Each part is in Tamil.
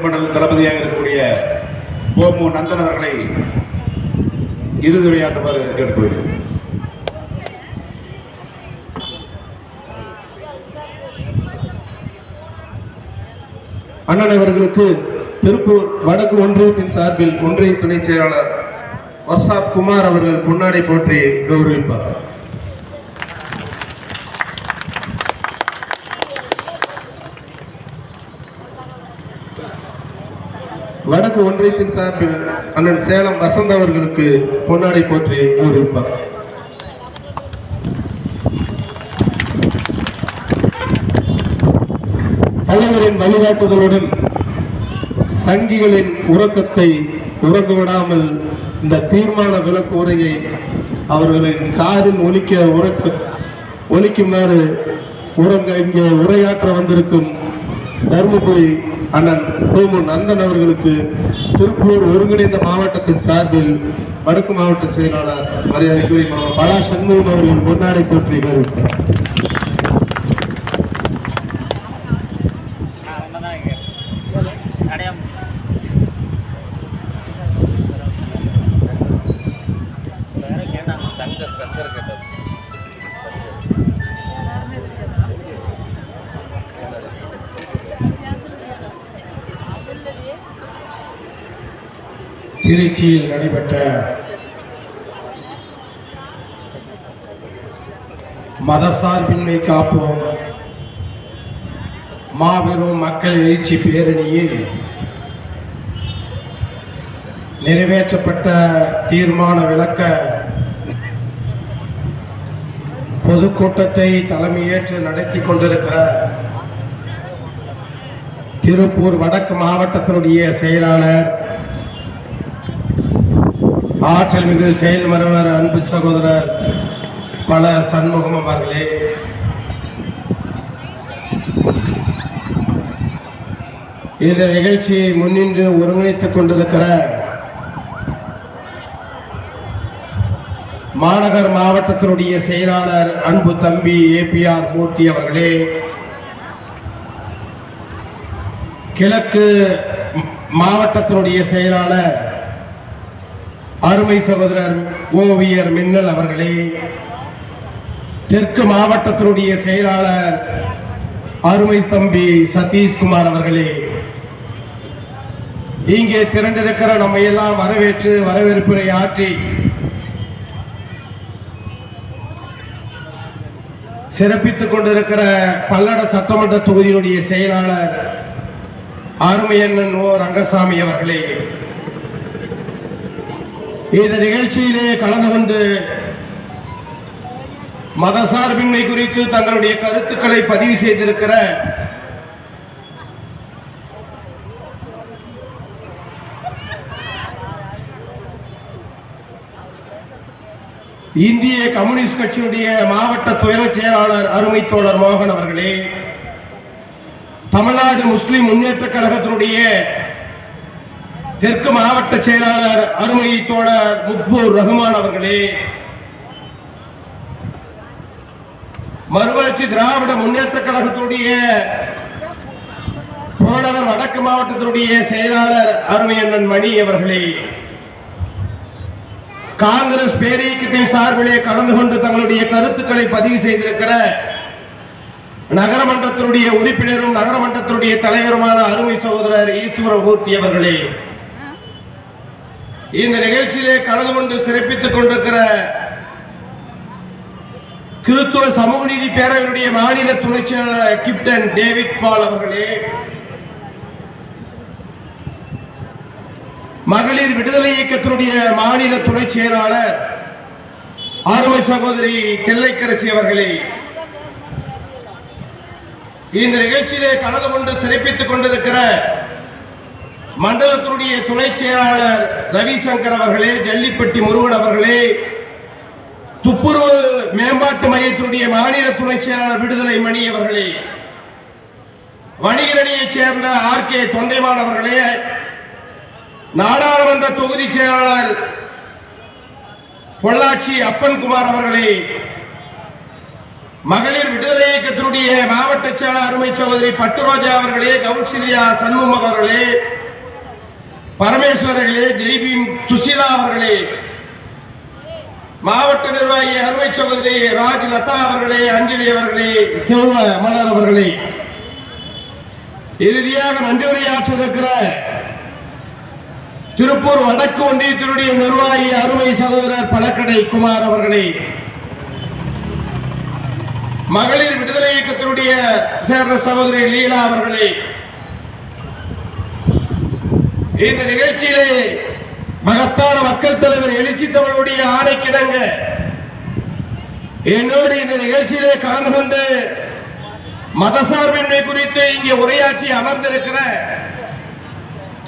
மண்டல தளபதியாக இருக்கக்கூடிய போமு நந்தன் அவர்களை இறுதி உரையாற்றுமாறு கேட்டுக்கொள்கிறேன். அண்ணன் அவர்களுக்கு திருப்பூர் வடக்கு ஒன்றியத்தின் சார்பில் ஒன்றிய துணை செயலாளர் வர்ஷாப் குமார் அவர்கள் பொன்னாடை போற்றி கௌரவிப்பார். வடக்கு ஒன்றியத்தின் சார்பில் அண்ணன் சேலம் வசந்த் அவர்களுக்கு பொன்னாடை போற்றி கௌரவிப்பார். தலைவரின் வழிகாட்டுதலுடன் சங்கிகளின் உறக்கத்தை உறங்கவிடாமல் இந்த தீர்மான விளக்கு உரையை அவர்களின் காதில் ஒலிக்குமாறு இங்கே உரையாற்ற வந்திருக்கும் தருமபுரி அண்ணன் போமு நந்தன் அவர்களுக்கு திருப்பூர் ஒருங்கிணைந்த மாவட்டத்தின் சார்பில் வடக்கு மாவட்ட செயலாளர் மரியாதைக்குரிய பலா சண்முகம் அவர்கள் பொன்னாடை போற்றி கௌரவிப்பார். திருச்சியில் நடைபெற்ற மதசார்பின்மை காப்போம் மாபெரும் மக்கள் எழுச்சி பேரணியில் நிறைவேற்றப்பட்ட தீர்மான விளக்க பொதுக்கூட்டத்தை தலைமையேற்று நடத்தி கொண்டிருக்கிற திருப்பூர் வடக்கு மாவட்டத்தினுடைய செயலாளர் ஆற்றல் மிகு செயல்மரவர் அன்பு சகோதரர் பல சண்முகம் அவர்களே, இந்த நிகழ்ச்சியை முன்னின்று ஒருங்கிணைத்துக் கொண்டிருக்கிற மாநகர் மாவட்டத்தினுடைய செயலாளர் அன்பு தம்பி APR மூர்த்தி அவர்களே, கிழக்கு மாவட்டத்தினுடைய செயலாளர் அருமை சகோதரர் ஓவியர் மின்னல் அவர்களே, தெற்கு மாவட்டத்தினுடைய செயலாளர் அருமை தம்பி சதீஷ்குமார் அவர்களே, இங்கே திரண்டிருக்கிற நம்ம எல்லாம் வரவேற்று வரவேற்புரை ஆற்றி சிறப்பித்துக் கொண்டிருக்கிற பல்லட சட்டமன்ற தொகுதியினுடைய செயலாளர் அருமையண்ணன் ஓ ரங்கசாமி அவர்களே, இந்த நிகழ்ச்சியிலே கலந்து கொண்டு மதசார்பின்மை குறித்து தங்களுடைய கருத்துக்களை பதிவு செய்திருக்கிற இந்திய கம்யூனிஸ்ட் கட்சியினுடைய மாவட்ட துணை செயலாளர் அருமை தோழர் மோகன் அவர்களே, தமிழ்நாடு முஸ்லிம் முன்னேற்ற கழகத்தினுடைய தெற்கு மாவட்ட செயலாளர் அருமை தோழர் முக்பூர் ரஹ்மான் அவர்களே, மறுமலர்ச்சி திராவிட முன்னேற்ற கழகத்தினுடைய புறநகர் வடக்கு மாவட்டத்தினுடைய செயலாளர் அருமையண்ணன் மணி அவர்களே, காங்கிரஸ் பேரியக்கத்தின் சார்பிலே கலந்து கொண்டு தங்களுடைய கருத்துக்களை பதிவு செய்திருக்கிற நகரமன்றத்தினுடைய உறுப்பினரும் நகரமன்றத்தினுடைய தலைவருமான அருமை சகோதரர் ஈஸ்வரமூர்த்தி அவர்களே, இந்த நிகழ்ச்சியிலே கலந்து கொண்டு சிறப்பித்துக் கொண்டிருக்கிற கிறிஸ்துவ சமூக நீதி பேரவையினுடைய மாநில துணை செயலாளர் கேப்டன் டேவிட் பால் அவர்களே, மகளிர் விடுதலை இயக்கத்தினுடைய மாநில துணை செயலாளர் அருமை சகோதரி தில்லைக்கரசி அவர்களே, இந்த நிகழ்ச்சியிலே கலந்து கொண்டு சிறப்பித்துக் கொண்டிருக்கிற மண்டலத்தினுடைய துணை செயலாளர் ரவிசங்கர் அவர்களே, ஜல்லிப்பட்டி முருகன் அவர்களே, துப்புரவு மேம்பாட்டு மையத்தினுடைய மாநில துணை செயலாளர் விடுதலை மணி அவர்களே, வணிகரணியைச் சேர்ந்த RK தொண்டைமான் அவர்களே, நாடாளுமன்ற தொகுதி செயலாளர் பொள்ளாச்சி அப்பன்குமார் அவர்களே, மகளிர் விடுதலை இயக்கத்தினுடைய மாவட்ட செயலாளர் அருமை சகோதரி பட்டுரோஜா அவர்களே, கவுன்சிலியா சண்முகம் அவர்களே, பரமேஸ்வரர்களே, ஜெய்பீம் சுசீலா அவர்களே, மாவட்ட நிர்வாகி அருமை சகோதரி ராஜ்லதா அவர்களே, அஞ்சலி அவர்களே, செல்வ மலர் அவர்களே, இறுதியாக நன்றியுரையாற்ற இருக்கிற திருப்பூர் வடக்கு ஒன்றியத்தினுடைய நிர்வாகி அருமை சகோதரர் பழக்கடை குமார் அவர்களே, மகளிர் விடுதலை இயக்கத்தினுடைய சேர்ந்த சகோதரி லீலா அவர்களே, இந்த நிகழ்ச்சியிலே மகத்தான மக்கள் தலைவர் எழுச்சி தமிழுடைய ஆணைக்கிடங்க என்னோடு இந்த நிகழ்ச்சியிலே கலந்து கொண்டு மதசார்பின்மை குறித்து இங்கே உரையாற்றி அமர்ந்திருக்கிற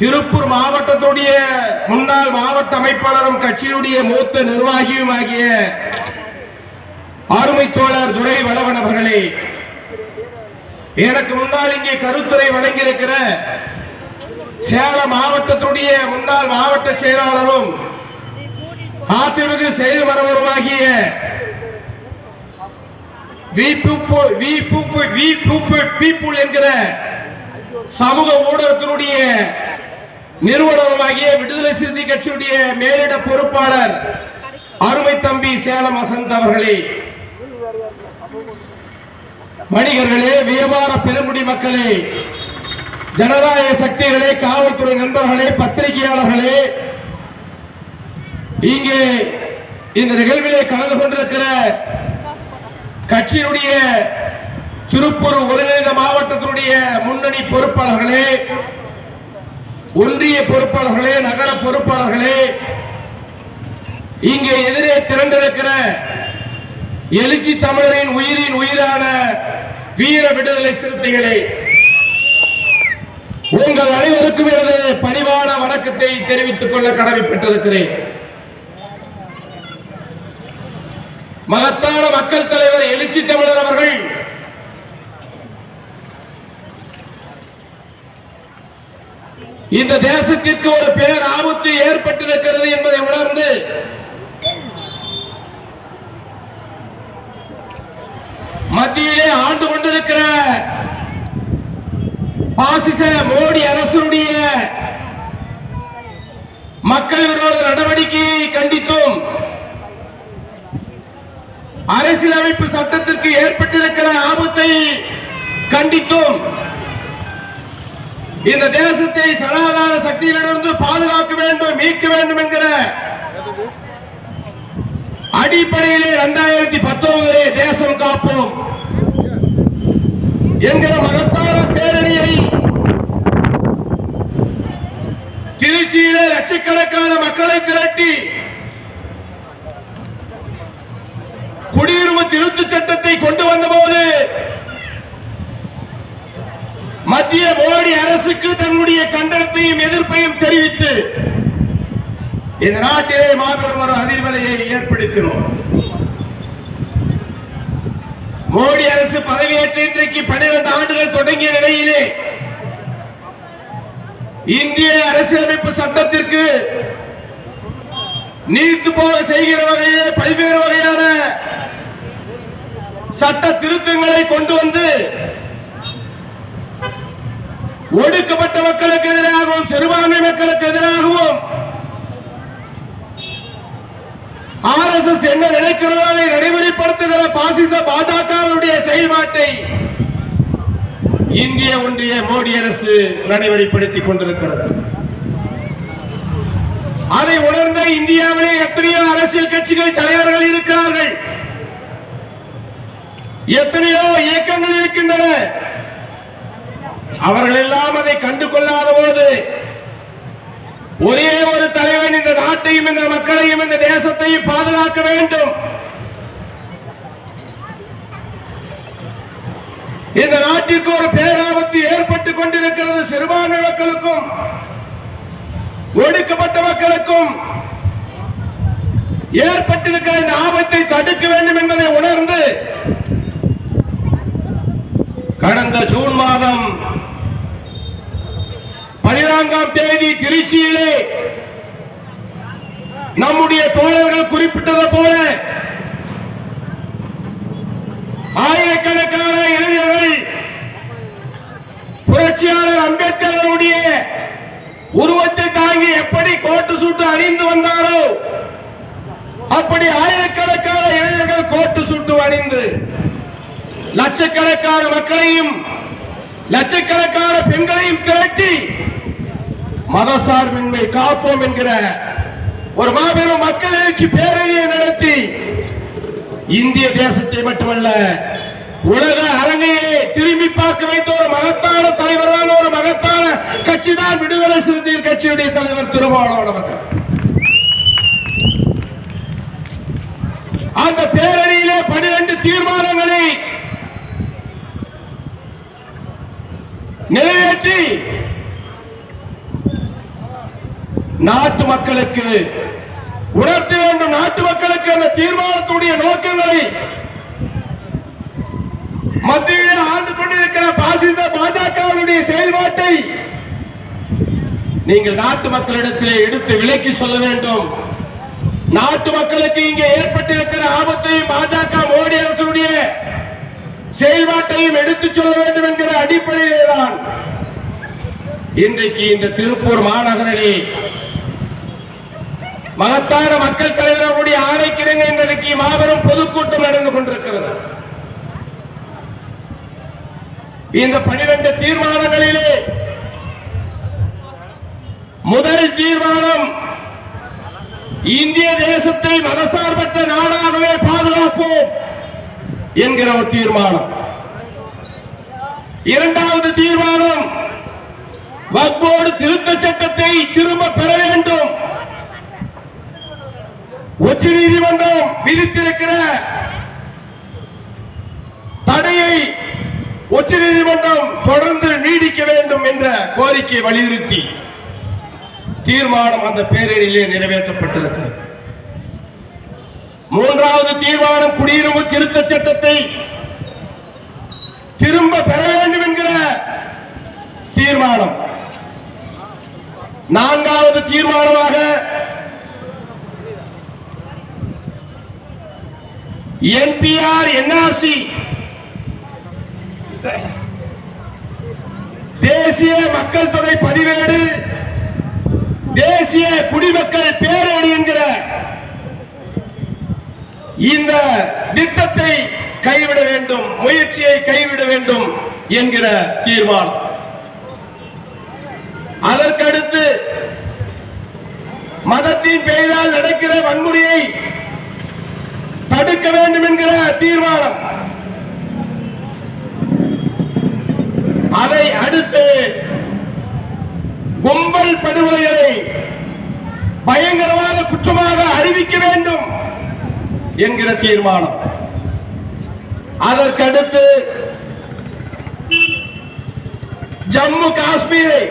திருப்பூர் மாவட்டத்துடைய முன்னாள் மாவட்ட அமைப்பாளரும் கட்சியுடைய மூத்த நிர்வாகியும் ஆகிய அருமை தோழர் துரை வளவன் அவர்களே, எனக்கு முன்னால் இங்கே கருத்துரை வழங்கியிருக்கிற சேலம் மாவட்டத்துடைய முன்னாள் மாவட்ட செயலாளரும் அதிமுக செயல்மரவருமாகிய என்கிற சமூக ஊடகத்தினுடைய நிறுவனமாகிய விடுதலை சிறுத்தை கட்சியுடைய மேலிட பொறுப்பாளர் அருமை தம்பி சேலம் வசந்த் அவர்களே, வணிகர்களே, வியாபார பெருங்குடி மக்களே, ஜனநாயக சக்திகளே, காவல்துறை நண்பர்களே, பத்திரிகையாளர்களே, இங்கே இந்த நிகழ்விலே கலந்து கொண்டிருக்கிற கட்சியினுடைய திருப்பூர் ஒருங்கிணைந்த மாவட்டத்தினுடைய முன்னணி பொறுப்பாளர்களே, ஒன்றிய பொறுப்பாளர்களே, நகர பொறுப்பாளர்களே, இங்கே எதிரே திரண்டிருக்கிற எழுச்சி தமிழரின் உயிரின் உயிரான வீர விடுதலை சிறுத்தைகளே, உங்கள் அனைவருக்கும் எனது பணிவான வணக்கத்தை தெரிவித்துக் கொள்ள கடமைப்பட்டிருக்கிறேன். மகத்தான மக்கள் தலைவர் எழுச்சி தமிழர் அவர்கள் இந்த தேசத்திற்கு ஒரு பேர் ஆபத்து ஏற்பட்டிருக்கிறது என்பதை உணர்ந்து மத்தியிலே ஆண்டு கொண்டிருக்கிற பாசிச மோடி அரசுடைய மக்கள் விரோத நடவடிக்கையை கண்டித்தும் அரசியலமைப்பு சட்டத்திற்கு ஏற்பட்டிருக்கிற ஆபத்தை கண்டித்தும் இந்த தேசத்தை சனாதன சக்தியிலிருந்து பாதுகாக்க வேண்டும், மீட்க வேண்டும் என்கிற அடிப்படையிலே 2019 தேசம் காப்போம் என்கிற மகத்தான பேரணியை திருச்சியிலே லட்சக்கணக்கான மக்களை திரட்டி குடியுரிமை திருத்த சட்டத்தை கொண்டு வந்தபோது மத்திய மோடி அரசுக்கு தன்னுடைய கண்டனத்தையும் எதிர்ப்பையும் தெரிவித்து இந்த நாட்டிலே மாபெரும் ஒரு அதிர்வலையை ஏற்படுத்தினோம். மோடி அரசு பதவியேற்ற இன்றைக்கு 12 ஆண்டுகள் தொடங்கிய நிலையிலே இந்திய அரசியலமைப்பு சட்டத்திற்கு நீர்த்து போக செய்கிற வகையிலே பல்வேறு வகையான சட்ட திருத்தங்களை கொண்டு வந்து ஒடுக்கப்பட்ட மக்களுக்கு எதிராகவும் சிறுபான்மை மக்களுக்கு எதிராகவும் RSS என்ன நினைக்கிறதோ அதை நடைமுறைப்படுத்துகிற பாசிச பாஜகவுடைய செயல்பாட்டை இந்திய ஒன்றிய மோடி அரசு நடைமுறைப்படுத்திக் கொண்டிருக்கிறது. அதை உணர்ந்த இந்தியாவிலே எத்தனையோ அரசியல் கட்சிகள் தலைவர்கள் இருக்கிறார்கள், எத்தனையோ இயக்கங்கள் இருக்கின்றன. அவர்கள் எல்லாம் அதை கண்டு கொள்ளாத போது ஒரே ஒரு தலைவன் இந்த நாட்டையும் இந்த மக்களையும் இந்த தேசத்தையும் பாதுகாக்க வேண்டும், இந்த நாட்டிற்கு ஒரு பேராபத்து ஏற்பட்டுக் கொண்டிருக்கிறது, சிறுபான்மை மக்களுக்கும் ஒடுக்கப்பட்ட மக்களுக்கும் ஏற்பட்டிருக்கிற இந்த ஆபத்தை தடுக்க வேண்டும் என்பதை உணர்ந்து கடந்த ஜூன் மாதம் 14ஆம் தேதி திருச்சியிலே நம்முடைய தோழர்கள் குறிப்பிட்டது போல ஆயிரக்கணக்கான இளைஞர்கள் புரட்சியாளர் அம்பேத்கருடைய உருவத்தை தாங்கி எப்படி கோட்டு சூட்டு அணிந்து வந்தாரோ அப்படி ஆயிரக்கணக்கான இளைஞர்கள் கோட்டு சூட்டு அணிந்து லட்சக்கணக்கான மக்களையும் லட்சக்கணக்கான பெண்களையும் திரட்டி மதசார்பின்மை காப்போம் என்கிற ஒரு மாபெரும் மக்கள் எழுச்சி பேரணியை நடத்தி இந்திய தேசத்தை மட்டுமல்ல உலக அரங்கையே திரும்பி பார்க்க வைத்த ஒரு மகத்தான தலைவரான ஒரு மகத்தான கட்சி தான் விடுதலை சிறுத்தைகள் கட்சியுடைய தலைவர் திருமாவளவன் அவர்கள். அந்த பேரணியிலே 12 தீர்மானங்களை நிறைவேற்றி நாட்டு மக்களுக்கு உணர்த்த வேண்டும். நாட்டு மக்களுக்கு அந்த தீர்மானத்துடைய நோக்கங்களை மத்தியிலே ஆண்டு கொண்டிருக்கிற பாசிச பாஜகவுடைய செயல்பாட்டை நீங்கள் நாட்டு மக்களிடத்திலே எடுத்து விலக்கி சொல்ல வேண்டும். நாட்டு மக்களுக்கு இங்கே ஏற்பட்டிருக்கிற ஆபத்தையும் பாஜக மோடி அரசுடைய செயல்பாட்டையும் எடுத்துச் சொல்ல வேண்டும் என்கிற அடிப்படையிலே தான் இன்றைக்கு இந்த திருப்பூர் மாநகரிலே மகத்தான மக்கள் தலைவர்களுடைய ஆணைக்கிணங்க இன்றைக்கு மாபெரும் பொதுக்கூட்டம் நடந்து கொண்டிருக்கிறது. இந்த 12 தீர்மானங்களிலே முதல் தீர்மானம் இந்திய தேசத்தை மதசார்பற்ற நாடாகவே பாதுகாப்போம் என்கிற ஒரு தீர்மானம். இரண்டாவது தீர்மானம் வக்ஃப் போர்டு திருத்த சட்டத்தை திரும்ப பெற வேண்டும். உச்சநீதிமன்றம் விதித்திருக்கிற தடையை உச்சநீதிமன்றம் தொடர்ந்து நீடிக்க வேண்டும் என்ற கோரிக்கையை வலியுறுத்தி தீர்மானம் அந்த பேரணியிலே நிறைவேற்றப்பட்டிருக்கிறது. மூன்றாவது தீர்மானம் குடியுரிமை திருத்த சட்டத்தை திரும்ப பெற வேண்டும் என்கிற தீர்மானம். நான்காவது தீர்மானமாக NPR NRC தேசிய மக்கள் தொகை பதிவேடு தேசிய குடிமக்கள் பேரணி என்கிற இந்த திட்டத்தை கைவிட வேண்டும், முயற்சியை கைவிட வேண்டும் என்கிற தீர்மானம். அதற்கடுத்து மதத்தின் பெயரால் நடக்கிற வன்முறையை தடுக்க வேண்டும் என்கிற தீர்மானம். அதை அடுத்து கும்பல் படுகொலைகளை பயங்கரவாத குற்றமாக அறிவிக்க வேண்டும் என்கிற தீர்மானம். அதற்கடுத்து ஜம்மு காஷ்மீரை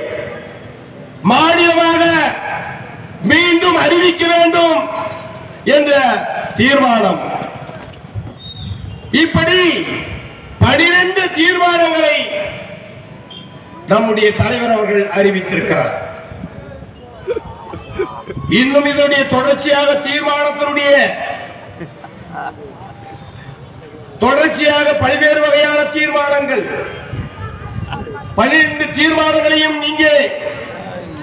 மாநிலமாக மீண்டும் அறிவிக்க வேண்டும் என்ற தீர்மானம். இப்படி 12 தீர்மானங்களை நம்முடைய தலைவர் அவர்கள் அறிவித்திருக்கிறார். இன்னும் இதனுடைய தொடர்ச்சியாக தீர்மானத்தினுடைய தொடர்ச்சியாக பல்வேறு வகையான தீர்மானங்கள் 12 தீர்மானங்களையும் இங்கே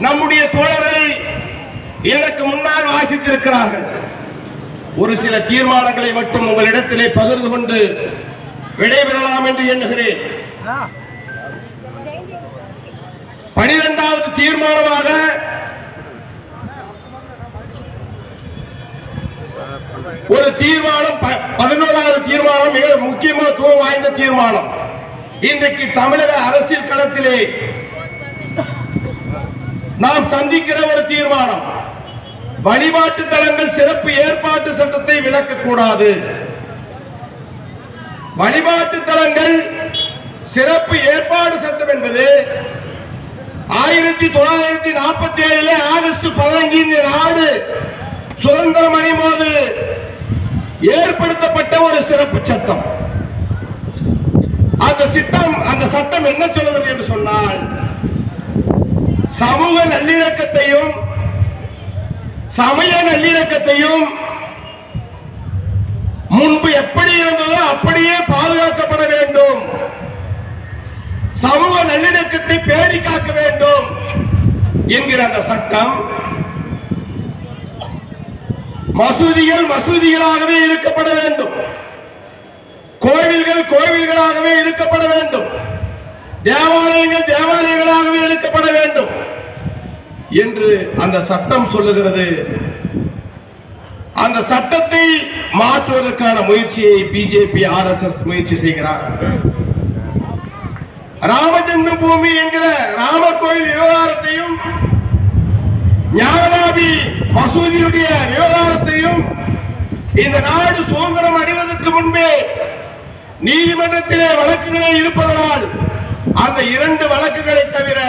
நம்முடைய தோழர்கள் எனக்கு முன்னால் வாசித்திருக்கிறார்கள். ஒரு சில தீர்மானங்களை மட்டும் உங்களிடத்திலே பகிர்ந்து கொண்டு விடைபெறலாம் என்று எண்ணுகிறேன். 12வது தீர்மானமாக ஒரு தீர்மானம் 11வது தீர்மானம் மிக முக்கியத்துவம் வாய்ந்த தீர்மானம். இன்றைக்கு தமிழக அரசியல் களத்திலே நாம் சந்திக்கிற ஒரு தீர்மானம். வழிபாட்டு தலங்கள் சிறப்பு ஏற்பாட்டு சட்டத்தை விலக்கக்கூடாது. வழிபாட்டு தலங்கள் சிறப்பு ஏற்பாடு சட்டம் என்பது 1947 ஆகஸ்ட் 15 இந்த நாடு சுதந்திரம் அடையும் போது ஏற்படுத்தப்பட்ட ஒரு சிறப்பு சட்டம். அந்த சட்டம் என்ன சொல்லுகிறது என்று சொன்னால், சமூக நல்லிணக்கத்தையும் சமய நல்லிணக்கத்தையும் முன்பு எப்படி இருந்ததோ அப்படியே பாதுகாக்கப்பட வேண்டும். சமூக நல்லிணக்கத்தை பேணி காக்க வேண்டும் என்கிற அந்த சட்டம் மசூதிகள் மசூதிகளாகவே இருக்கப்பட வேண்டும், கோவில்கள் கோவில்களாகவே இருக்கப்பட வேண்டும், தேவாலயங்கள் தேவாலயங்களாகவே இருக்கப்பட வேண்டும் என்று அந்த சட்டம் சொல்லுகிறது. அந்த சட்டத்தை மாற்றுவதற்கான முயற்சியை பிஜேபி RSS முயற்சி செய்கிறார்கள். ராமஜென்ம பூமி என்கிற ராமர் கோயில் விவகாரத்தையும் ஞானவாபி மசூதியுடைய விவகாரத்தையும் இந்த நாடு சுதந்திரம் அடைவதற்கு முன்பே நீதிமன்றத்திலே வழக்குகளே இருப்பதனால் அந்த 2 வழக்குகளை தவிர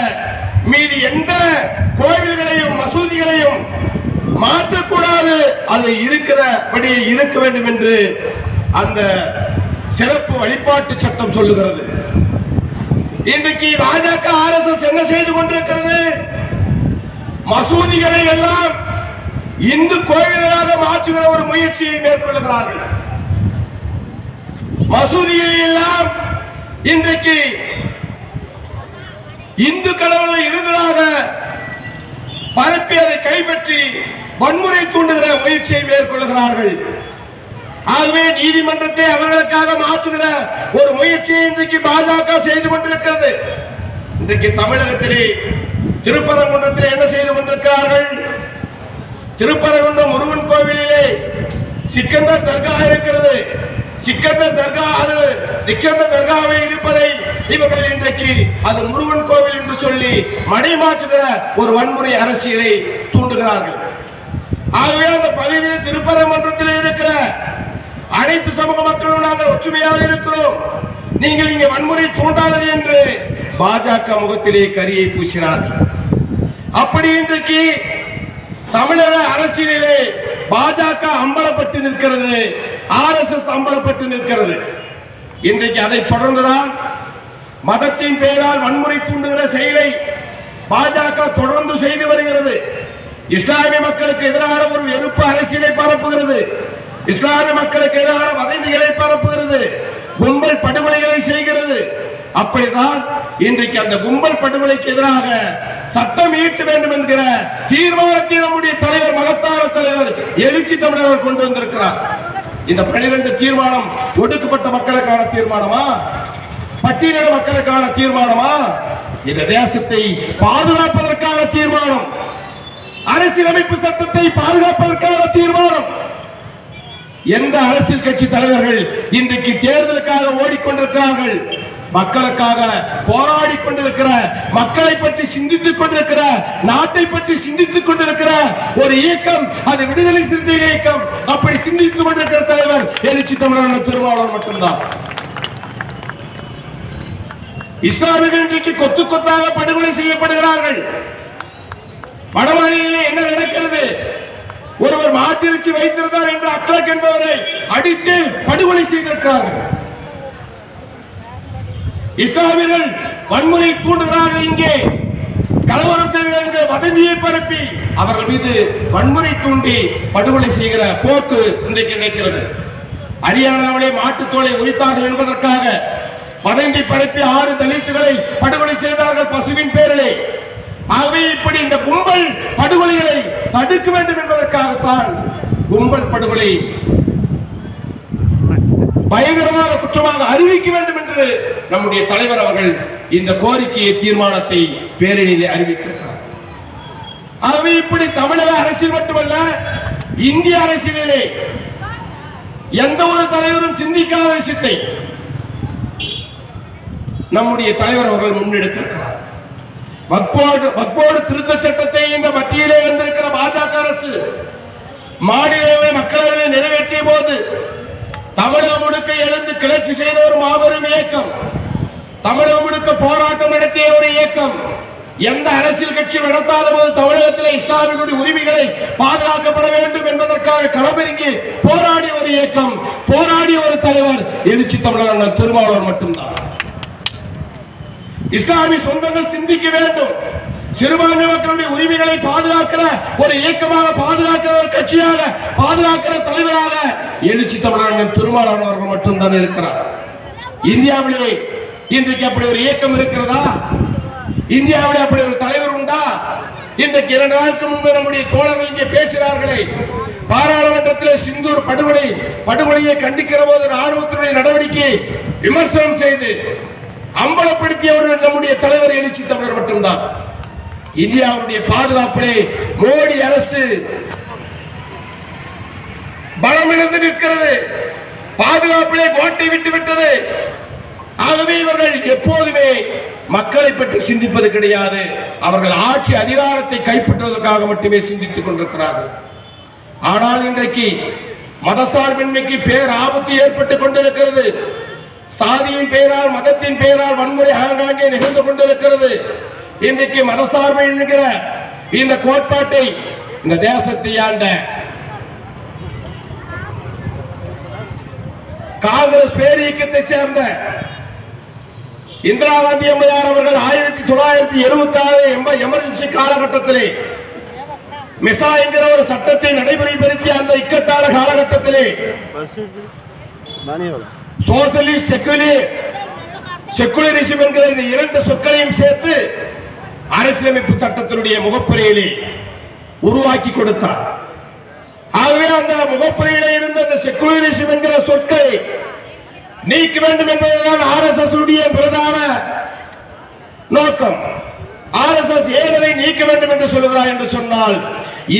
மீதி எந்த கோவில்களையும் மசூதிகளையும் மாற்றக்கூடாது, அது இருக்கிறபடி இருக்க வேண்டும் என்று அந்த சிறப்பு வழிபாட்டு சட்டம் சொல்லுகிறது. இன்றைக்கு பாஜக RSS என்ன செய்து கொண்டிருக்கிறது? மசூதிகளை எல்லாம் இந்து கோவில்களாக மாற்றுகிற ஒரு முயற்சியை மேற்கொள்கிறார்கள். மசூதிகளை எல்லாம் இன்றைக்கு இந்து கடவுள் இருந்ததாக பரப்பி அதை கைப்பற்றி வன்முறை தூண்டுகிற முயற்சியை மேற்கொள்கிறார்கள். ஆகவே நீதிமன்றத்தை அவர்களுக்காக மாற்றுகிற ஒரு முயற்சியை இன்றைக்கு பாஜக செய்து கொண்டிருக்கிறது. இன்றைக்கு தமிழகத்திலே திருப்பரங்குன்றத்திலே என்ன செய்து கொண்டிருக்கிறார்கள்? திருப்பரங்குன்றம் முருகன் கோவிலிலே சிக்கந்தர் தர்கா இருக்கிறது. சிக்கந்தர் தர்கா அது சிக்கந்தர் தர்காவில் இருப்பதை இவர்கள் இன்றைக்கு அது முருகன் கோவில் என்று சொல்லி மடை மாற்றுகிற ஒரு வன்முறை அரசியலை தூண்டுகிறார்கள். ஆகவே அந்த பகுதியில் திருப்பரங்குன்றத்தில் இருக்கிற அனைத்து சமூக மக்களும் நாங்கள் ஒற்றுமையாக இருக்கிறோம், நீங்கள் இங்கே வன்முறை தூண்டாதீர்கள் என்று பாஜக முகத்திலே கரியை பூசினார்கள். அப்படி இன்றைக்கு தமிழக அரசியலிலே பாஜக அம்பலப்பட்டு நிற்கிறது, RSS அம்பலப்பட்டு நிற்கிறது. இன்றைக்கு அதை தொடர்ந்துதான் மதத்தின் பெயரால் வன்முறை தூண்டுகிற செயலை பாஜக தொடர்ந்து செய்து வருகிறது. இஸ்லாமிய மக்களுக்கு எதிரான ஒரு வெறுப்பு அரசியலை பரப்புகிறது, இஸ்லாமிய மக்களுக்கு எதிரான வதந்திகளை பரப்புகிறது, கும்பல் படுகொலைகளை செய்கிறது. அப்படிதான் இன்றைக்கு அந்த கும்பல் படுகொலைக்கு எதிராக சட்டம் இயற்ற வேண்டும் என்கிற தீர்மானத்தை நம்முடைய தலைவர் மகத்தான தலைவர் எழுச்சி தமிழர்கள் கொண்டு வந்திருக்கிறார். இந்த 12 தீர்மானம் ஒடுக்கப்பட்ட மக்களுக்கான தீர்மானமா, பட்டியலின மக்களுக்கான தீர்மானமா? இந்த தேசத்தை பாதுகாப்பதற்கான தீர்மானம், அரசியலமைப்பு சட்டத்தை பாதுகாப்பதற்கான தீர்மானம். எந்த அரசியல் கட்சி தலைவர்கள் இன்றைக்கு தேர்தலுக்காக ஓடிக்கொண்டிருக்கிறார்கள்? மக்களுக்காக போராடி கொண்டிருக்கிற, மக்களை பற்றி சிந்தித்துக் கொண்டிருக்கிற, நாட்டை பற்றி சிந்தித்துக் கொண்டிருக்கிற ஒரு இயக்கம் அது விடுதலை சிறுத்தைகள் இயக்கம். அப்படி சிந்தித்துக் கொண்டிருக்கிற தலைவர் எழுச்சி தமிழர் திருமாவளவன் மட்டும்தான். இஸ்லாமியர்கள் இன்றைக்கு கொத்து கொத்தாக படுகொலை செய்யப்படுகிறார்கள். வடமாநில என்ன நடக்கிறது? ஒருவர் மாட்டிறைச்சி வைத்திருந்தார் என்று அக்லக் என்பவரை அடித்து படுகொலை செய்திருக்கிறார்கள். இஸ்லாமியர்கள் வன்முறை தூண்டுகிறார்கள், இங்கே கலவரம் செய்கிற வதந்தியை பரப்பி அவர்கள் மீது வன்முறை தூண்டி படுகொலை செய்கிற போக்கு இன்றைக்கு நடக்கிறது. ஹரியானாவிலே மாட்டுத்தோலை உரித்தார்கள் என்பதற்காக வதந்தி பரப்பி 6 தலித்துகளை படுகொலை செய்தார்கள் பசுவின் பேரிலே. ஆகவே இப்படி இந்த கும்பல் படுகொலைகளை தடுக்க வேண்டும் என்பதற்காகத்தான் கும்பல் படுகொலை பயங்கரமான குற்றமாக அறிவிக்க வேண்டும் என்று நம்முடைய தலைவர் அவர்கள் இந்த கோரிக்கையை தீர்மானத்தை பேரணியிலே அறிவித்திருக்கிறார். ஆகவே இப்படி தமிழக அரசியல் மட்டுமல்ல, இந்திய அரசியலிலே எந்த ஒரு தலைவரும் சிந்திக்காத விஷயத்தை நம்முடைய தலைவர் அவர்கள் முன்னெடுத்திருக்கிறார். வக்போர்டு திருத்த சட்டத்தை இந்த மத்தியிலே வந்திருக்கிற பாஜக அரசு மாநில மக்களவையை நிறைவேற்றிய போது தமிழகம் முழுக்க எழுந்து கிளர்ச்சி செய்த ஒரு மாபெரும் இயக்கம், தமிழகம் முழுக்க போராட்டம் நடத்திய ஒரு இயக்கம். எந்த அரசியல் கட்சி நடத்தாத போது தமிழகத்தில் இஸ்லாமியர்களுடைய உரிமைகளை பாதுகாக்கப்பட வேண்டும் என்பதற்காக களமிறங்கி போராடிய ஒரு இயக்கம், போராடிய ஒரு தலைவர் எழுச்சி தமிழர் திருமாவளவன் மட்டும்தான். இஸ்லாமிய சொந்தங்கள் சிந்திக்க வேண்டும். சிறுபான்மை மக்களுடைய உரிமைகளை பாதுகாக்கிற ஒரு இயக்கமாக, பாதுகாக்கிற ஒரு கட்சியாக, பாதுகாக்கிற தலைவராக எழுச்சி தமிழர் திருமாவளவன் அவர்கள் மட்டும்தான் இருக்கிறார். இந்தியாவிலே இன்றைக்கு அப்படி ஒரு இயக்கம் இருக்கிறதா? இந்தியாவிலே அப்படி ஒரு தலைவர் உண்டா? இன்றைக்கு 2 நாட்களுக்கு முன்பு நம்முடைய தோழர்கள் இங்கே பேசினார்களே, பாராளுமன்றத்தில் சிந்தூர் படுகொலையை கண்டிக்கிற போது ராணுவத்தினுடைய நடவடிக்கை விமர்சனம் செய்து அம்பலப்படுத்தியவர்கள் நம்முடைய தலைவர் எழுச்சி தமிழர் மட்டும்தான். இந்தியாவுடைய பாதுகாப்பிலே மோடி அரசு பலமிழந்து நிற்கிறது. பாதுகாப்பிலே கோட்டை விட்டு விட்டது. ஆகவே இவர்கள் எப்போதுமே மக்களை பற்றி சிந்திப்பது கிடையாது. அவர்கள் ஆட்சி அதிகாரத்தை கைப்பற்றுவதற்காக மட்டுமே சிந்தித்துக் கொண்டிருக்கிறார்கள். ஆனால் இன்றைக்கு மதசார்பின்மைக்கு பேர் ஆபத்து ஏற்பட்டுக் கொண்டிருக்கிறது. சாதியின் பெயரால் மதத்தின் பெயரால் வன்முறை ஆங்காங்கே நிகழ்ந்து கொண்டிருக்கிறது. இன்றைக்கு மதசார்பு என்கிற இந்த கோட்பாட்டை இந்த தேசத்தை ஆண்ட காங்கிரஸ் பேரியக்கத்தை சேர்ந்த இந்திரா காந்தி அம்மையார் அவர்கள் 1976 எமர்ஜென்சி காலகட்டத்திலே மிசா என்கிற ஒரு சட்டத்தை நடைமுறைப்படுத்திய அந்த இக்கட்டான காலகட்டத்திலே சோசியலிஸ்ட் செக்குலரிசம் என்கிற இந்த இரண்டு சொற்களையும் சேர்த்து அரசியலமைப்பு சட்டத்தினுடைய முகப்புரையிலே உருவாக்கி கொடுத்தார். ஆகவே அந்த முகப்புரையிலே இருந்த அந்த செக்குலரிசம் என்கிற சொற்களை நீக்க வேண்டும் என்பதுதான் RSS உடைய பிரதான நோக்கம். RSS ஏன் அதை நீக்க வேண்டும் என்று சொல்கிறார் என்று சொன்னால்,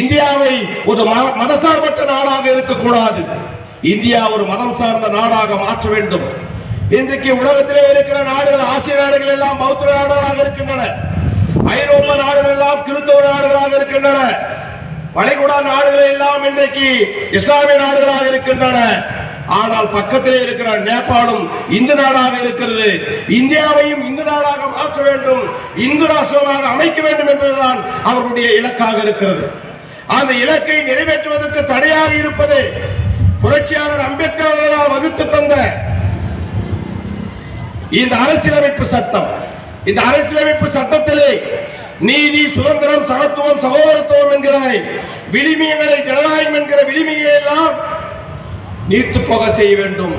இந்தியாவை ஒரு மதசார்பற்ற நாடாக இருக்கக்கூடாது, இந்தியா ஒரு மதம் சார்ந்த நாடாக மாற்ற வேண்டும். இன்றைக்கு உலகத்திலே இருக்கிற நாடுகள், ஆசிய நாடுகள் எல்லாம் பௌத்த நாடுகளாக இருக்கின்றன, ஐரோப்பா நாடுகள் எல்லாம் கிறிஸ்தவ நாடுகளாக இருக்கின்றன, வளைகுடா நாடுகள் எல்லாம் இன்றைக்கு இஸ்லாமிய நாடுகளாக இருக்கின்றன. ஆனால் பக்கத்திலே இருக்கிற நேபாளும் இந்து நாடாக இருக்கிறது. இந்தியாவையும் இந்து நாடாக மாற்ற வேண்டும், இந்து ராஷ்டிரமாக அமைக்க வேண்டும் என்பதுதான் அவர்களுடைய இலக்காக இருக்கிறது. அந்த இலக்கை நிறைவேற்றுவதற்கு தடையாக இருப்பது புரட்சியாளர் அம்பேத்கர் அவர்களால் வகுத்து தந்த இந்த அரசியலமைப்பு சட்டம். இந்த அரசியலமைப்பு சட்டத்திலே நீதி, சுதந்திரம், சமத்துவம், சகோதரத்துவம் என்கிற விளிமியங்களை, ஜனநாயகம் என்கிற விளிமியை எல்லாம் நீர்த்து போக செய்ய வேண்டும்.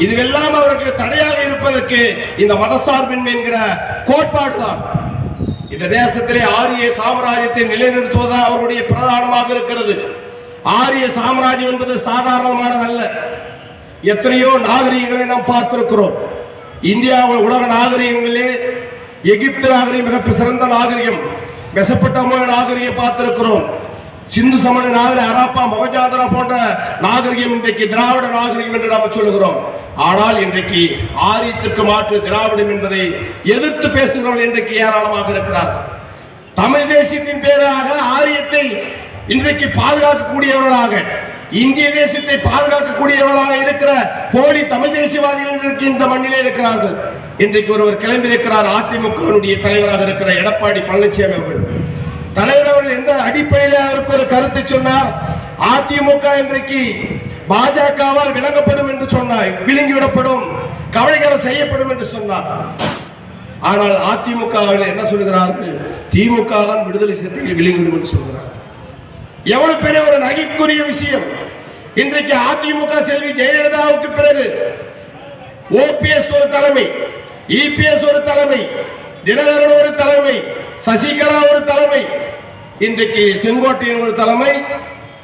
இதுவெல்லாம் அவர்களுக்கு தடையாக இருப்பதற்கு இந்த மதசார்பின்மை என்கிற கோட்பாடுதான். இந்த தேசத்திலே ஆரிய சாம்ராஜ்யத்தை நிலைநிறுத்துவதுதான் அவருடைய பிரதானமாக இருக்கிறது. ஆரிய சாம்ராஜ்யம் என்பது சாதாரணமானதல்ல. எத்தனையோ நாகரிகங்களை நாம் பார்த்திருக்கிறோம். இந்தியாவில் உலக நாகரிகங்களே எகிப்து நாகரிகம் மிக சிறந்த நாகரிகம், மெசபடோமியா நாகரிகம் பார்த்திருக்கிறோம். சிந்து சமண நாகரிகம், ஹராப்பா, மொகஜாதரா போன்ற நாகரிகம் இன்றைக்கு திராவிட நாகரிகம் என்று நாம் சொல்லுகிறோம். ஆனால் இன்றைக்கு ஆரியத்திற்கு மாற்று திராவிடம் என்பதை எதிர்த்து பேசுகிறவர்கள் இன்றைக்கு ஏராளமாக இருக்கிறார்கள். தமிழ் தேசியத்தின் பேராக ஆரியத்தை இன்றைக்கு பாதுகாக்கக்கூடியவர்களாக, இந்திய தேசத்தை பாதுகாக்கக்கூடியவர்களாக இருக்கிற போலி தமிழ் தேசியவாதிகள் இன்றைக்கு இந்த மண்ணிலே இருக்கிறார்கள். இன்றைக்கு ஒருவர் கிளம்பியிருக்கிறார், அதிமுகவினுடைய தலைவராக இருக்கிற எடப்பாடி பழனிசாமி அவர்கள். தலைவர் அவர்கள் எந்த அடிப்படையில் அவருக்கு ஒரு கருத்தை சொன்னார், அதிமுக இன்றைக்கு பாஜகவால் விளங்கப்படும் என்று சொன்னார், விழுங்கிவிடப்படும், கவலைகரம் செய்யப்படும் என்று சொன்னார். ஆனால் அதிமுக என்ன சொல்கிறார்கள், திமுக தான் விடுதலை சிறுத்தைகள் விழுங்கிவிடும் என்று சொல்கிறார். எவ்வளவு பெரிய ஒரு நகைக்குரிய விஷயம். இன்றைக்கு அதிமுக செல்வி ஜெயலலிதாவுக்கு பிறகு ஓபிஎஸ் ஒரு தலைமை, இபிஎஸ் ஒரு தலைமை, தினகரன் ஒரு தலைமை, சசிகலா ஒரு தலைமை, இன்றைக்கு செங்கோட்டையன் ஒரு தலைமை,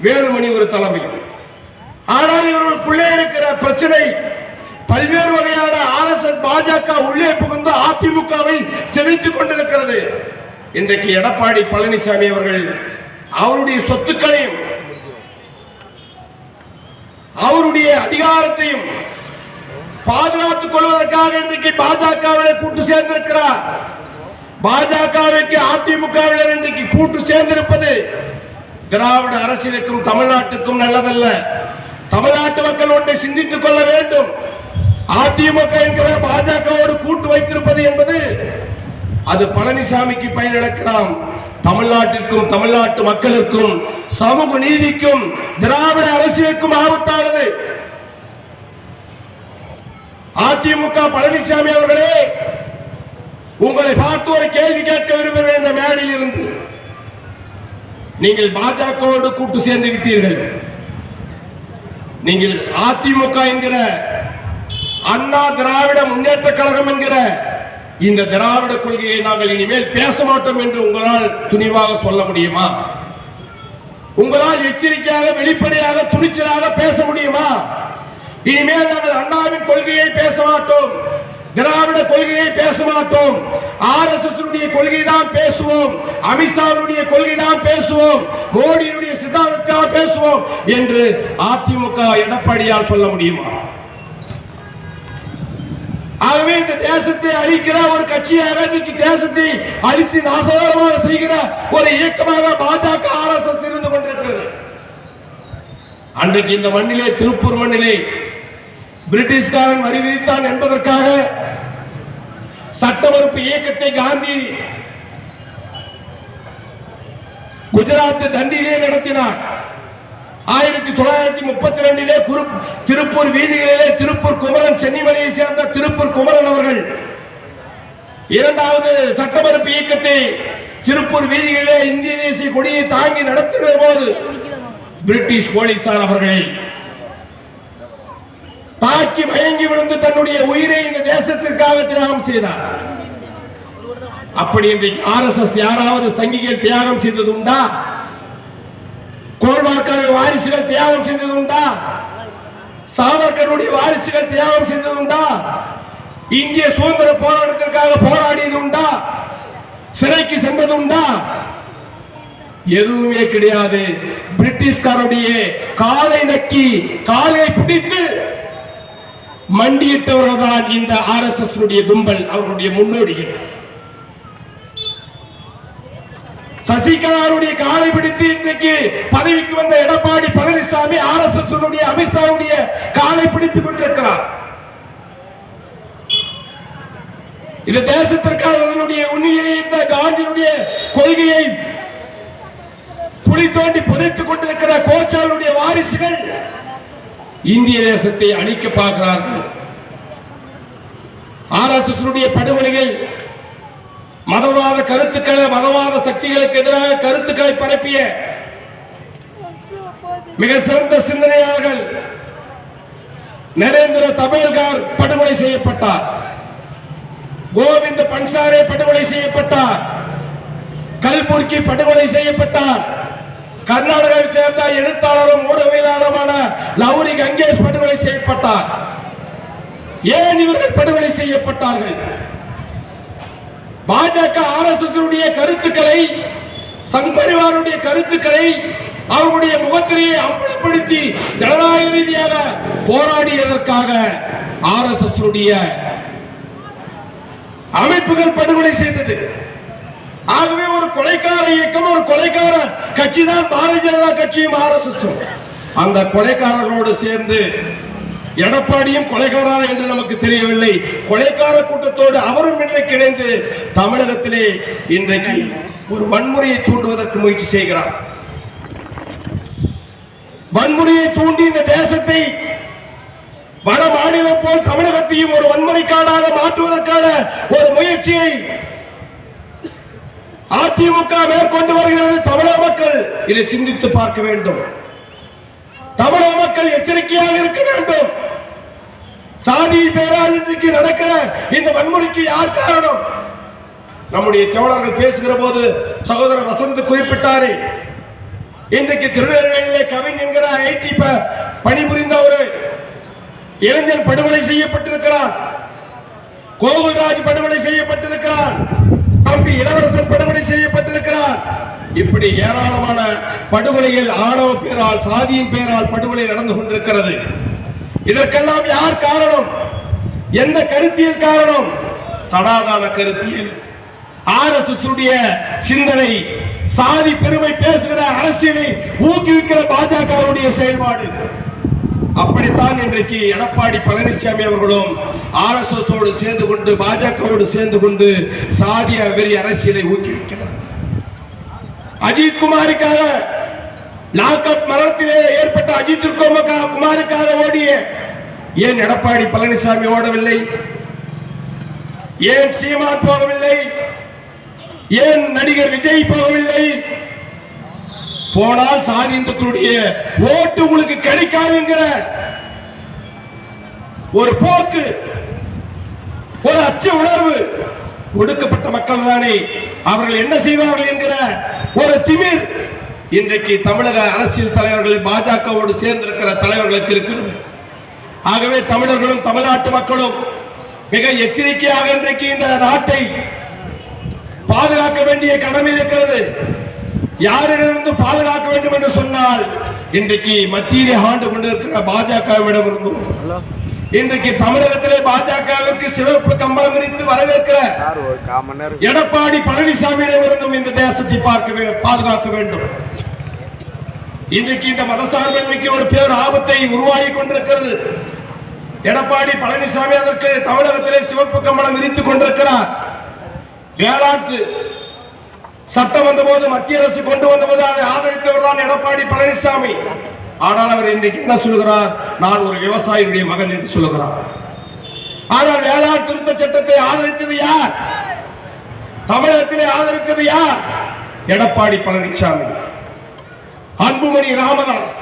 வேலுமணி ஒரு தலைமை. ஆனால் இவர்களுக்குள்ளே இருக்கிற பிரச்சனை பல்வேறு வகையான RSS பாஜக உள்ளே புகுந்து அதிமுகவை சிதைத்துக் கொண்டிருக்கிறது. இன்றைக்கு எடப்பாடி பழனிசாமி அவர்கள் அவருடைய சொத்துக்களையும் அவருடைய அதிகாரத்தையும் பாதுகாத்துக் கொள்வதற்காக இன்றைக்கு பாஜகவிலே கூட்டு சேர்ந்திருக்கிறார். பாஜகவிற்கு அதிமுகவினர் இன்றைக்கு கூட்டு சேர்ந்திருப்பது திராவிட அரசியலுக்கும் தமிழ்நாட்டுக்கும் நல்லதல்ல. தமிழ்நாட்டு மக்கள் ஒன்றை சிந்தித்துக் கொள்ள வேண்டும். அதிமுக என்கிற பாஜகவோடு கூட்டு வைத்திருப்பது என்பது அது பழனிசாமிக்கு பயனிழக்கலாம், தமிழ்நாட்டிற்கும் தமிழ்நாட்டு மக்களுக்கும் சமூக நீதிக்கும் திராவிட அரசியலுக்கும் ஆபத்தானது. அதிமுக பழனிசாமி அவர்களே, உங்களை பார்த்து ஒரு கேள்வி கேட்க விரும்புகிறேன். இந்த மேடையில் இருந்து நீங்கள் பாஜகவோடு கூட்டு சேர்ந்து விட்டீர்கள். நீங்கள் அதிமுக என்கிற அண்ணா திராவிட முன்னேற்ற கழகம் என்கிற இந்த திராவிட கொள்கையை நாங்கள் இனிமேல் பேச மாட்டோம் என்று உங்களால் துணிவாக சொல்ல முடியுமா? உங்களால் எச்சரிக்கையாக, வெளிப்படையாக, துணிச்சலாக பேச முடியுமா? இனிமேல் நாங்கள் அண்ணாவின் கொள்கையை பேச மாட்டோம், திராவிட கொள்கையை பேச மாட்டோம், RSS கொள்கை தான் பேசுவோம், அமித்ஷாவுடைய கொள்கை தான் பேசுவோம், மோடியினுடைய சித்தாந்தத்தை தான் பேசுவோம் என்று அதிமுக எடப்பாடியால் சொல்ல முடியுமா? ஆகவே இந்த தேசத்தை அழிக்கிற ஒரு கட்சியாக, இன்னைக்கு தேசத்தை அழித்து நாசகரமாக செய்கிற ஒரு இயக்கமாக பாஜக RSS இருந்து கொண்டிருக்கிறது. அன்றைக்கு இந்த மண்ணிலே, திருப்பூர் மண்ணிலே பிரிட்டிஷ்காரன் வரி விதித்தான் என்பதற்காக சட்ட மறுப்பு இயக்கத்தை காந்தி குஜராத் தண்டியிலே நடத்தினார். 1932 திருப்பூர் வீதிகளிலே திருப்பூர் குமரன், சென்னிமலையை சேர்ந்த திருப்பூர் குமரன் அவர்கள் இரண்டாவது சட்ட மறுப்பு இயக்கத்தை திருப்பூர் வீதிகளிலே இந்திய தேசிய கொடியை தாங்கி நடத்துகிற போது பிரிட்டிஷ் போலீசார் அவர்களை தாக்கி மயங்கி விழுந்து தன்னுடைய உயிரை இந்த தேசத்திற்காக தியாகம் செய்தார். அப்படி இன்றைக்கு RSS யாராவது சங்கிகள் தியாகம் செய்தது உண்டா? கோல்வார்க்கர் வாரிசுகள் தியாகம் செய்தது உண்டா? சாவர்கருடைய வாரிசுகள் தியாகம் செய்தது உண்டா? இந்திய சுதந்திர போராட்டத்திற்காக போராடியது உண்டா? சிறைக்கு சென்றது உண்டா? எதுவுமே கிடையாது. பிரிட்டிஷ்காரருடைய காலை நக்கி, காலை பிடித்து மண்டியிட்டவர்கள் தான் இந்த RSS கும்பல், அவர்களுடைய முன்னோடிகள். சசிகலாவுடைய காலை பிடித்து இன்றைக்கு பதவிக்கு வந்த எடப்பாடி பழனிசாமி RSS அமித்ஷாவுடைய காலை பிடித்துக் கொண்டிருக்கிறார். இந்த தேசத்திற்காக உண்மையிலே இந்த காந்தியினுடைய கொள்கையை குழி தோண்டி புதைத்துக் கொண்டிருக்கிற கோச்சாருடைய வாரிசுகள் இந்திய தேசத்தை அழிக்க பார்க்கிறார்கள். RSS படுகொலைகள், மதவாத கருத்துக்களை, மதவாத சக்திகளுக்கு எதிராக கருத்துக்களை பரப்பிய மிக சிறந்த சிந்தனையாளர்கள் நரேந்திர தபேல்கர் படுகொலை செய்யப்பட்டார். கோவிந்த பன்சாரே படுகொலை செய்யப்பட்டார். கல்புர்கி படுகொலை செய்யப்பட்டார். கர்நாடகாவை சேர்ந்த எழுத்தாளரும் ஊடகவியலாளருமான லௌரி கங்கேஷ் படுகொலை செய்யப்பட்டார். ஏன் இவர்கள் படுகொலை செய்யப்பட்டார்கள்? பாஜக RSS கருத்துக்களை, சங்பரிவாருடைய கருத்துக்களை, அவருடைய முகத்திரையை அம்பலப்படுத்தி ஜனநாயக ரீதியாக போராடியதற்காக RSS அமைப்புகள் படுகொலை செய்தது. ஆகவே ஒரு கொலைக்கார இயக்கம், ஒரு கொலைக்கார கட்சி தான் பாரதிய ஜனதா கட்சியும் RSS. அந்த கொலைக்காரர்களோடு சேர்ந்து எடப்பாடியும் கொலைகாரர் என்று நமக்கு தெரியவில்லை. கொலைக்கார கூட்டத்தோடு அவரும் இன்றைக்கு இணைந்து தமிழகத்திலே இன்றைக்கு ஒரு வன்முறையை தூண்டுவதற்கு முயற்சி செய்கிறார். வன்முறையை தூண்டி இந்த தேசத்தை வட மாநிலம் போல் தமிழகத்தையும் ஒரு வன்முறைக்காடாக மாற்றுவதற்கான ஒரு முயற்சியை அதிமுக மேற்கொண்டு வருகிறது. தமிழக மக்கள் இதை சிந்தித்து பார்க்க வேண்டும். தமிழக மக்கள் எச்சரிக்கையாக இருக்க வேண்டும். சாதி பேரால் இன்றைக்கு நடக்கிற இந்த வன்முறைக்கு யார் காரணம்? நம்முடைய தோழர்கள் பேசுகிற போது சகோதரர் வசந்த் குறிப்பிட்டாரு, இன்றைக்கு திருநெல்வேலியிலே கவின் என்கிற ஐடி பணிபுரிந்த ஒரு இளைஞன் படுகொலை செய்யப்பட்டிருக்கிறார். கோகுல்ராஜ் படுகொலை செய்யப்பட்டிருக்கிறார். தம்பி இளவரசன் படுகொலை செய்யப்பட்டிருக்கிறார். இப்படி ஏராளமான படுகொலைகள் ஆணவ பேரால், சாதியின் பேரால் படுகொலை நடந்து கொண்டிருக்கிறது. இதற்கெல்லாம் யார் காரணம்? எந்த கருத்தியல் காரணம்? சனாதன கருத்தியல். RSS சிந்தனை, சாதி பெருமை பேசுகிற அரசியலை ஊக்குவிக்கிற பாஜகவுடைய செயல்பாடு. அப்படித்தான் இன்றைக்கு எடப்பாடி பழனிசாமி அவர்களும் RSS சேர்ந்து கொண்டு, பாஜகவோடு சேர்ந்து கொண்டு சாதிய வெறி அரசியலை ஊக்குவிக்கிறார். அஜித் குமாருக்காக லாக்அப் மரணத்திலே ஏற்பட்ட அஜித் குமாருக்காக ஓடிய ஏன் எடப்பாடி பழனிசாமி ஓடவில்லை? ஏன் சீமான் போகவில்லை? ஏன் நடிகர் விஜய் போகவில்லை? போனால் சாதி இந்துக்களுடைய ஓட்டு உங்களுக்கு கிடைக்காது என்கிற ஒரு போக்கு, ஒரு அச்ச உணர்வு. ஒடுக்கப்பட்ட மக்கள் தானே, அவர்கள் என்ன செய்வார்கள் என்கிற ஒரு திமிர் இன்றைக்கு தமிழக அரசியல் தலைவர்கள் பாஜகவோடு சேர்ந்திருக்கிற தலைவர்களுக்கு இருக்கிறது. ஆகவே தமிழர்களும் தமிழ்நாட்டு மக்களும் மிக எச்சரிக்கையாக இன்றைக்கு இந்த நாட்டை பாதுகாக்க வேண்டிய கடமை இருக்கிறது. யாரிடமிருந்து பாதுகாக்க வேண்டும் என்று சொன்னால் இன்றைக்கு மத்தியிலே ஆண்டு கொண்டிருக்கிற பாஜகவிடமிருந்தும் இன்றைக்கு தமிழகத்திலே பாஜகவிற்கு சிவப்பு கம்பளம் விரித்து வரவேற்கிற எடப்பாடி பழனிசாமியிடமிருந்தும் இந்த தேசத்தை பாதுகாக்க வேண்டும். இன்றைக்கு இந்த மதசார்பின்மைக்கு ஒரு பேர் ஆபத்தை உருவாகி கொண்டிருக்கிறது. எடப்பாடி பழனிசாமி அதற்கு தமிழகத்திலே சிவப்பு கம்பளம் விரித்துக் கொண்டிருக்கிறார். வேளாண் சட்டம் வந்தபோது மத்திய அரசு கொண்டு வந்தபோது அதை ஆதரித்தவர் தான் எடப்பாடி பழனிசாமி. ஆனால் அவர் இன்றைக்கு என்ன சொல்கிறார்? நான் ஒரு விவசாயியுடைய மகன் என்று சொல்லுகிறார். ஆனால் வேளாண் திருத்த சட்டத்தை ஆதரித்தது யார்? தமிழகத்திலே ஆதரித்தது யார்? எடப்பாடி பழனிசாமி. அன்புமணி ராமதாஸ்.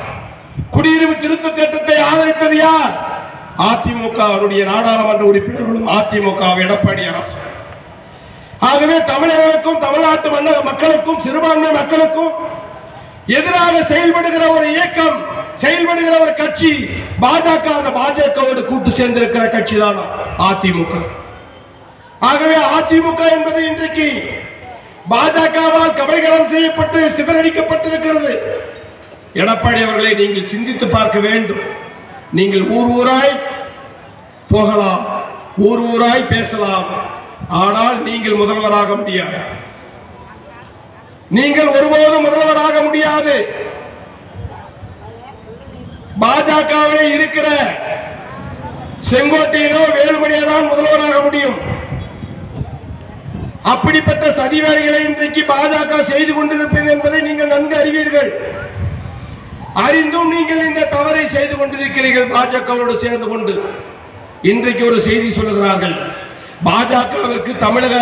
குடியுரிமை திருத்த சட்டத்தை ஆதரித்தது யார்? அதிமுக நாடாளுமன்ற உறுப்பினர்களும் அதிமுக எடப்பாடி அரசு. ஆகவே தமிழர்களுக்கும் தமிழ்நாட்டு மக்களுக்கும் சிறுபான்மை மக்களுக்கும் எதிராக செயல்படுகிற ஒரு இயக்கம், செயல்படுகிற ஒரு கட்சி பாஜக. அந்த பாஜகவோடு கூட்டு சேர்ந்திருக்கிற கட்சி தான் அதிமுக. ஆகவே அதிமுக என்பது இன்றைக்கு பாஜகவால் கபலீகரம் செய்யப்பட்டு சிதறடிக்கப்பட்டிருக்கிறது. எடப்பாடி அவர்களை நீங்கள் சிந்தித்து பார்க்க வேண்டும். நீங்கள் ஊர் ஊராய் போகலாம், ஊர் ஊராய் பேசலாம், ஆனால் நீங்கள் முதல்வராக முடியாது. நீங்கள் ஒருபோதும் முதல்வராக முடியாது. பாஜகவிலே இருக்கிற செங்கோட்டையினோ வேலுமணியோ தான் முதல்வராக முடியும். அப்படிப்பட்ட சதி வேலைகளை இன்றைக்கு பாஜக செய்து கொண்டிருப்பது என்பதை நீங்கள் நன்கு அறிவீர்கள். அறிந்தும் நீங்கள் இந்த தவறை செய்து கொண்டிருக்கிறீர்கள். பாஜகவோடு சேர்ந்து கொண்டு இன்றைக்கு ஒரு செய்தி சொல்லுகிறார்கள். பாஜகவிற்கு தமிழக